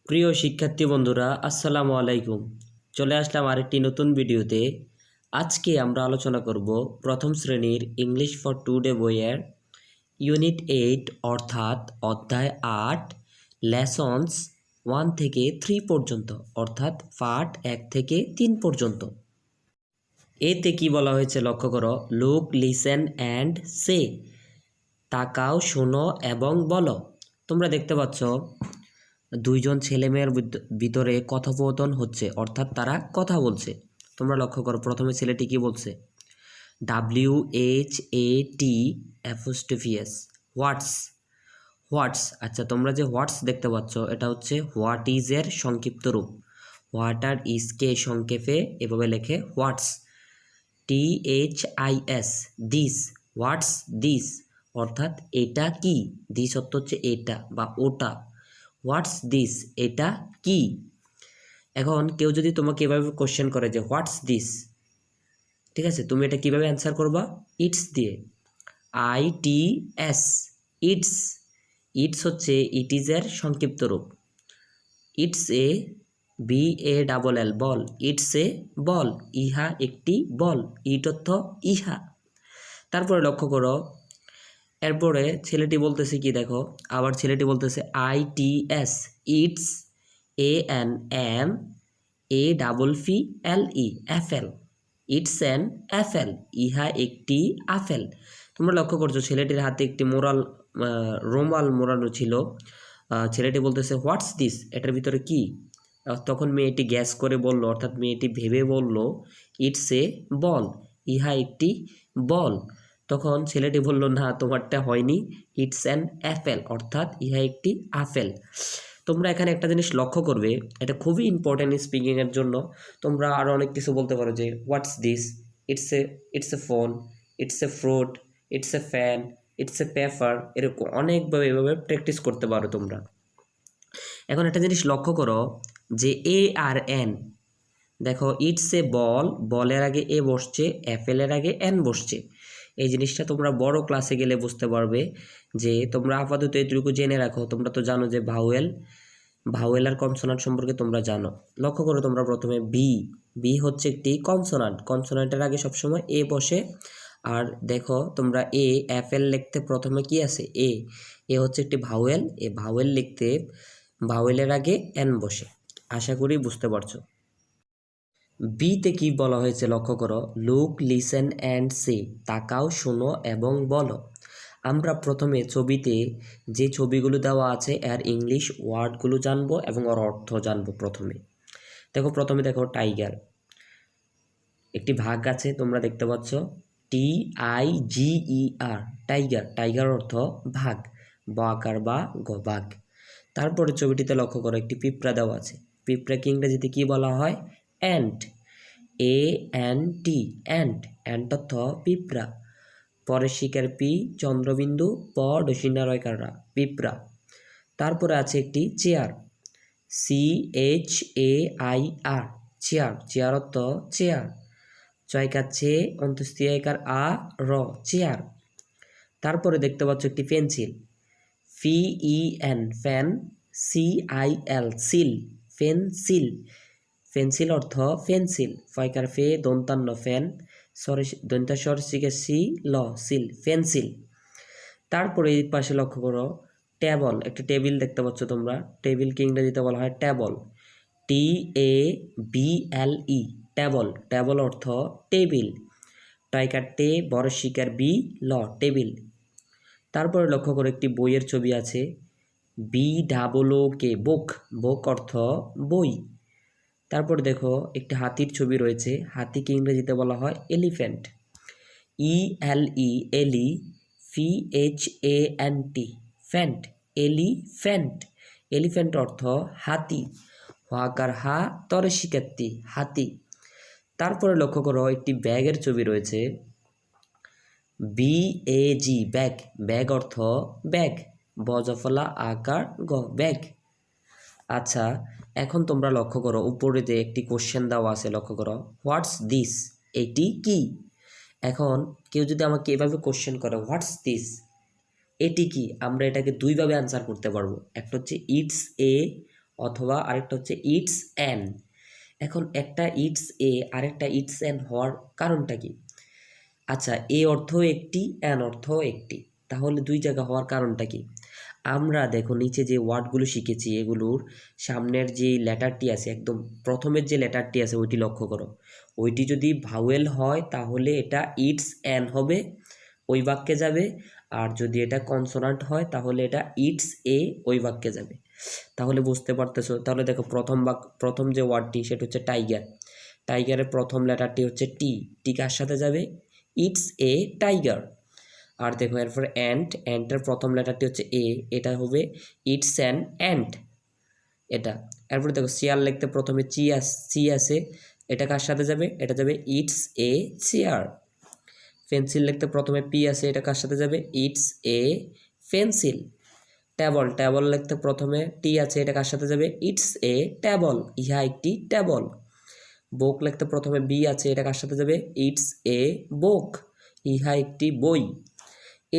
প্রিয় শিক্ষার্থী বন্ধুরা, আসসালামু আলাইকুম। চলে আসলাম আরেকটি নতুন ভিডিওতে। আজকে আমরা আলোচনা করব প্রথম শ্রেণীর ইংলিশ ফর টুডে বইয়ের ইউনিট 8 অর্থাৎ অধ্যায় 8 লেসনস 1 থেকে 3 পর্যন্ত, অর্থাৎ পার্ট 1 থেকে 3 পর্যন্ত। এতে কি বলা হয়েছে লক্ষ্য করো। লুক, লিসেন অ্যান্ড সে, তাকাও, শোনো এবং বলো। তোমরা দেখতে পাচ্ছ দুইজন ছেলেমেয়ের ভিতরে কথোপকথন হচ্ছে, অর্থাৎ তারা কথা বলছে। তোমরা লক্ষ্য করো, প্রথমে ছেলেটি কি বলছে? WHAT হোয়াটস। হোয়াটস, আচ্ছা তোমরা যে হোয়াটস দেখতে পাচ্ছ এটা হচ্ছে হোয়াট ইজ এর সংক্ষিপ্ত রূপ। হোয়াট আর ইজকে সংক্ষেপে এভাবে লেখে হোয়াটস। THIS, this. হোয়াটস দিস, অর্থাৎ এটা কি। দিস অর্থ হচ্ছে এটা বা ওটা। হোয়াটস দিস, এটা কি। এখন কেউ যদি তোমাকে এভাবে কোশ্চেন করে যে হোয়াটস দিস, ঠিক আছে, তুমি এটা কিভাবে অ্যান্সার করবা? ইটস দিয়ে। ITS, it's. ইটস হচ্ছে ইট ইজ এর সংক্ষিপ্ত রূপ। ইটস এ BALL, বল। ইটস এ বল, ইহা একটি বল। ইট অর্থ ইহা। তারপরে লক্ষ্য করো, এরপরে ছেলেটি বলতেছে কি দেখো, আবার ছেলেটি বলতেছে ITS, it's ANAMAFFLE, Apple. It's an Apple, ইহা একটি আপেল। তোমরা লক্ষ্য করছো ছেলেটির হাতে একটি রুমাল মোড়ানো ছিল। ছেলেটি বলতেছে হোয়াটস দিস, এটার ভিতরে কি। তখন মেয়েটি গ্যাস করে বলল, অর্থাৎ মেয়েটি ভেবে বলল ইটস এ বল, ইহা একটি বল। তখন ছেলেটি বলল না, তোমারটা হয়নি, ইটস অ্যান অ্যাপেল, অর্থাৎ ইহা একটি আপেল। তোমরা এখানে একটা জিনিস লক্ষ্য করবে, এটা খুবই ইম্পর্টেন্ট স্পিকিংয়ের জন্য। তোমরা আরও অনেক কিছু বলতে পারো যে what's this, it's a phone, it's a fruit, it's a fan, it's a paper, এরকম অনেকভাবে এভাবে প্র্যাকটিস করতে পারো তোমরা। এখন একটা জিনিস লক্ষ্য করো যে ARN, দেখো ইটস এ বল, বলের আগে এ বসছে, অ্যাপেলের আগে এন বসছে। এই জিনিসটা তোমরা বড় ক্লাসে গেলে বুঝতে পারবে। যে তোমরা আপাতত এটুকু জেনে রাখো, তোমরা তো জানো যে ভাওয়েল আর কনসোনান্ট সম্পর্কে তোমরা জানো। লক্ষ্য করো তোমরা প্রথমে বি হচ্ছে একটি কনসোনান্ট। কনসোনান্টের আগে সবসময় এ বসে। আর দেখো তোমরা অ্যাপেল লিখতে প্রথমে কি আছে? এ হচ্ছে একটি ভাওয়েল। এ ভাওয়েল লিখতে ভাওয়েলের আগে এন বসে। আশা করি বুঝতে পারছো। বিতে কি বলা হয়েছে লক্ষ্য করো। লুক, লিসেন অ্যান্ড সে, তাকাও, শোনো এবং বলো। আমরা প্রথমে ছবিতে যে ছবিগুলো দেওয়া আছে এর ইংলিশ ওয়ার্ডগুলো জানবো এবং ওর অর্থ জানবো। প্রথমে দেখো টাইগার, একটি ভাগ আছে তোমরা দেখতে পাচ্ছ, TIGER, টাইগার। টাইগার অর্থ ভাগ, ব আকার বা গ, বাঘ। তারপরে ছবিটিতে লক্ষ্য করো একটি পিঁপড়া দেওয়া আছে। পিঁপড়াকে ইংরেজিতে কি বলা হয়? Ant, ANT, ant. অ্যান্ট অর্থ পিঁপড়া। পরের শিকার পি, চন্দ্রবিন্দু, প ডসিনা রয়কাররা, পিঁপড়া। তারপরে আছে একটি চেয়ার, CHAIR, চেয়ার। চেয়ার অর্থ চেয়ার। চয়কার চে, অন্ত্যেষ্টিয়াকার আ, র, চেয়ার। তারপরে দেখতে পাচ্ছ একটি pencil, FEN, fan, CIL, seal, pencil. Pencil অর্থ পেন্সিল। ফয়কার ফে, দন্তান্ন ফ্যান, দন্তাস্বর শিখে সি, ল, সিল, পেন্সিল। তারপরে এই পাশে লক্ষ্য করো টেবল, একটা টেবিল দেখতে পাচ্ছ তোমরা। টেবিলকে ইংরেজিতে বলা হয় টেবল, TABLE, টেবল। টেবল অর্থ টেবিল। টয়কার টে, বড় শিকার বি, ল, টেবিল। তারপরে লক্ষ্য করো একটি বইয়ের ছবি আছে, BOOK, বুক। বুক অর্থ বই। তারপর দেখো একটি হাতির ছবি রয়েছে। হাতিকে ইংরেজিতে বলা হয় এলিফ্যান্ট, ELE, এলি, FHANT, ফ্যান্ট, এলিফ্যান্ট। এলিফ্যান্ট অর্থ হাতি, হাকার হা, তরে শিকার্তি, হাতি। তারপরে লক্ষ্য করো একটি ব্যাগের ছবি রয়েছে, BAG, ব্যাগ। ব্যাগ অর্থ ব্যাগ, বজফলা আকার গ, ব্যাগ। আচ্ছা, এখন তোমরা লক্ষ্য করো উপরে যে একটি কোশ্চেন দেওয়া আছে, লক্ষ্য করো হোয়াটস দিস, এটি কি। এখন কেউ যদি আমাকে এভাবে কোশ্চেন করে হোয়াটস দিস, এটি কি, আমরা এটাকে দুইভাবে অ্যান্সার করতে পারবো। একটা হচ্ছে ইটস এ অথবা আরেকটা হচ্ছে ইটস অ্যান। এখন একটা ইটস এ আরেকটা ইটস অ্যান হওয়ার কারণটা কি? আচ্ছা, এ অর্থ একটি, অ্যান অর্থ একটি, তাহলে দুই জায়গা হওয়ার কারণটা কি? আমরা দেখো নিচে যে ওয়ার্ডগুলো শিখেছি এগুলোর সামনের যে লেটারটি আছে, একদম প্রথমের যে লেটারটি আছে ওইটি লক্ষ্য করো। ওইটি যদি ভাওয়েল হয় তাহলে এটা ইটস অ্যান হবে, ওই বাক্যে যাবে। আর যদি এটা কনসোনান্ট হয় তাহলে এটা ইটস এ ওই বাক্যে যাবে। তাহলে বুঝতে পারতেছো? তাহলে দেখো প্রথম যে ওয়ার্ডটি সেটা হচ্ছে টাইগার। টাইগারের প্রথম লেটারটি হচ্ছে টি, টি কার সাথে যাবে? It's a tiger. আর দেখো এরপর অ্যান্টের প্রথম লেটারটি হচ্ছে এ, এটা হবে ইটস অ্যান অ্যান্ট, এটা। এরপরে দেখো চেয়ার লিখতে প্রথমে সি আছে, এটা কার সাথে যাবে? এটা যাবে ইটস এ চেয়ার। পেন্সিল লিখতে প্রথমে পি আছে, এটা কার সাথে যাবে? It's a pencil. ট্যাবল লিখতে প্রথমে টি আছে, এটা কার সাথে যাবে? ইটস এ ট্যাবল, ইহা একটি ট্যাবল। বুক লিখতে প্রথমে বি আছে, এটা কার সাথে যাবে? ইটস এ বুক, ইহা একটি বই।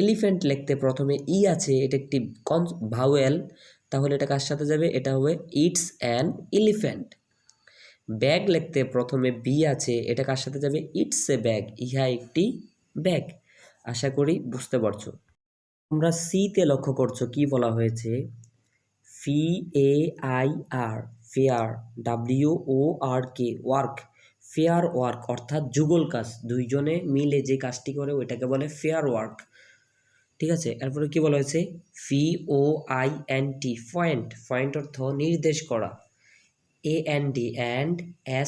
এলিফ্যান্ট লিখতে প্রথমে ই আছে, এটা একটি ভাওয়েল, তাহলে এটা কার সাথে যাবে? এটা হবে ইটস অ্যান এলিফ্যান্ট। ব্যাগ লিখতে প্রথমে বি আছে, এটা কার সাথে যাবে? ইটস এ ব্যাগ, ইহা একটি ব্যাগ। আশা করি বুঝতে পারছো। তোমরা সিতে লক্ষ্য করছো কি বলা হয়েছে? FEAIR, fair, WORK, work. Fair work অর্থাৎ যুগল কাজ, দুইজনে মিলে যে কাজটি করে ওইটাকে বলে ফেয়ার ওয়ার্ক। ঠিক আছে, এরপরে কি বলা হয়েছে? POINT, পয়েন্ট অর্থ নির্দেশ করা। AND, and,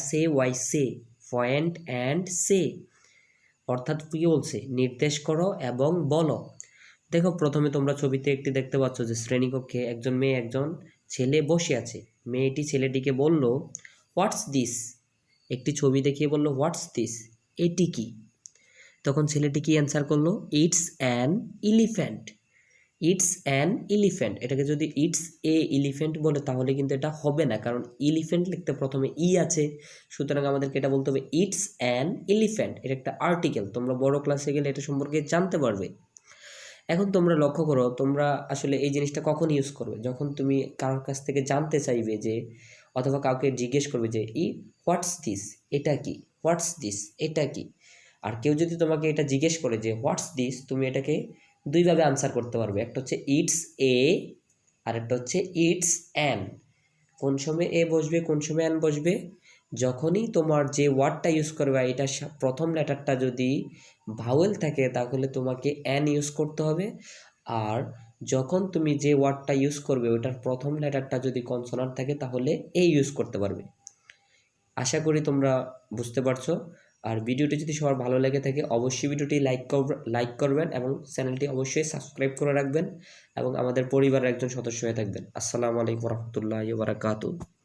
SAY, point and say, অর্থাৎ কি বলছে? নির্দেশ করো এবং বলো। দেখো প্রথমে তোমরা ছবিতে একটি দেখতে পাচ্ছ যে শ্রেণীকক্ষে একজন মেয়ে একজন ছেলে বসে আছে। মেয়েটি ছেলেটিকে বলল হোয়াটস দিস, একটি ছবি দেখিয়ে বলল হোয়াটস দিস, এটি কি? তখন ছেলেটি কি অ্যান্সার করলো? It's an elephant, it's an elephant. এটাকে যদি ইটস এ এলিফ্যান্ট বলে তাহলে কিন্তু এটা হবে না, কারণ এলিফ্যান্ট লিখতে প্রথমে ই আছে, সুতরাং আমাদেরকে এটা বলতে হবে ইটস অ্যান এলিফ্যান্ট। এটা একটা আর্টিকেল, তোমরা বড় ক্লাসে গেলে এটা সম্পর্কে জানতে পারবে। এখন তোমরা লক্ষ্য করো, তোমরা আসলে এই জিনিসটা কখন ইউজ করবে? যখন তুমি কারোর কাছ থেকে জানতে চাইবে যে, অথবা কাউকে জিজ্ঞেস করবে যে হোয়াটস দিস, এটা কি? হোয়াটস দিস, এটা কি? আর কেউ যদি তোমাকে এটা জিজ্ঞেস করে যে হোয়াটস দিস, তুমি এটাকে দুইভাবে আনসার করতে পারবে। একটা হচ্ছে ইটস এ, আর একটা হচ্ছে ইটস অ্যান। কোন সময় এ বসবে, কোন সময় অ্যান বসবে? যখনই তোমার যে ওয়ার্ডটা ইউজ করবে এটা প্রথম লেটারটা যদি ভাওয়েল থাকে তাহলে তোমাকে অ্যান ইউজ করতে হবে। আর যখন তুমি যে ওয়ার্ডটা ইউজ করবে ওটার প্রথম লেটারটা যদি কনসোনান্ট থাকে তাহলে এ ইউজ করতে পারবে। আশা করি তোমরা বুঝতে পারছো। আর ভিডিওটি যদি সবার ভালো লেগে থাকে অবশ্যই ভিডিওটি লাইক করবেন এবং চ্যানেলটি অবশ্যই সাবস্ক্রাইব করে রাখবেন এবং আমাদের পরিবারের একজন সদস্য হয়ে থাকবেন। আসসালামু আলাইকুম রহমতুল্লাহি ওয়া বারাকাতুহু।